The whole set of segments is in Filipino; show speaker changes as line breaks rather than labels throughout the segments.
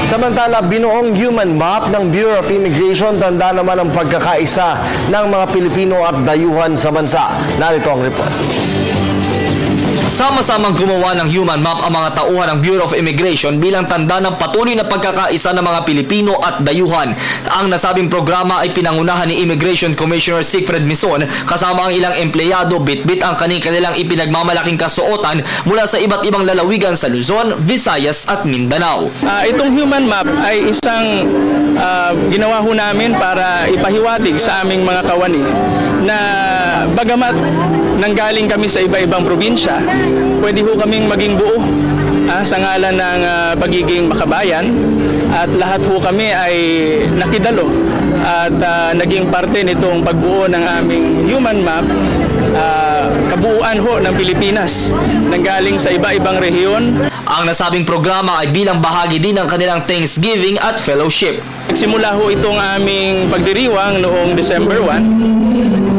Samantala, binuong human map ng Bureau of Immigration tanda naman ang pagkakaisa ng mga Pilipino at dayuhan sa bansa. Narito ang report.
Sama-samang gumawa ng human map ang mga tauhan ng Bureau of Immigration bilang tanda ng patuloy na pagkakaisa ng mga Pilipino at dayuhan. Ang nasabing programa ay pinangunahan ni Immigration Commissioner Sigfred Mison kasama ang ilang empleyado bitbit ang kanilang ipinagmamalaking kasuotan mula sa iba't ibang lalawigan sa Luzon, Visayas at Mindanao.
Itong human map ay isang ginawa ho namin para ipahiwatig sa aming mga kawani na bagamat nanggaling kami sa iba-ibang probinsya, pwede ho kaming maging buo sa ngalan ng pagiging makabayan at lahat ho kami ay nakidalo at naging parte nitong pagbuo ng aming human map, kabuuan ho ng Pilipinas nanggaling sa iba-ibang rehiyon.
Ang nasabing programa ay bilang bahagi din ng kanilang Thanksgiving at Fellowship.
Nagsimula ho itong aming pagdiriwang noong December 1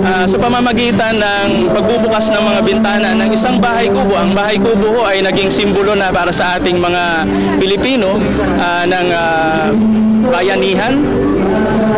sa pamamagitan ng pagbubukas ng mga bintana ng isang bahay kubo. Ang bahay kubo ho ay naging simbolo na para sa ating mga Pilipino ng bayanihan,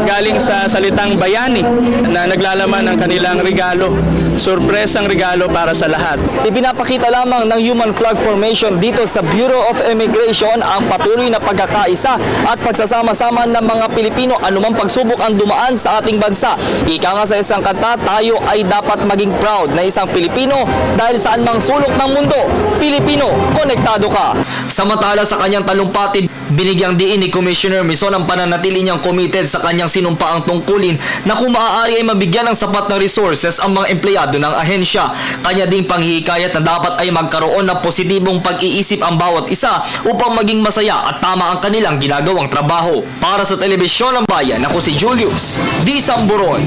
galing sa salitang bayani na naglalaman ng kanilang regalo, surpresang regalo para sa lahat.
Ipinapakita lamang ng human flag formation dito sa Bureau of Immigration ang patuloy na pagkakaisa at pagsasama-sama ng mga Pilipino anumang pagsubok ang dumaan sa ating bansa. Ika nga sa isang kanta, tayo ay dapat maging proud na isang Pilipino dahil saan mang sulok ng mundo, Pilipino, konektado ka. Samantala sa kanyang talumpati, binigyang diin ni Commissioner Mison ang pananatili niyang committed sa kanyang sinumpaang tungkulin na kung maaari ay mabigyan ng sapat na resources ang mga empleyado ng ahensya. Kanya ding panghihikayat na dapat ay magkaroon ng positibong pag-iisip ang bawat isa upang maging masaya at tama ang kanilang ginagawang trabaho. Para sa Telebisyon ng Bayan, ako si Julius D. Samburon.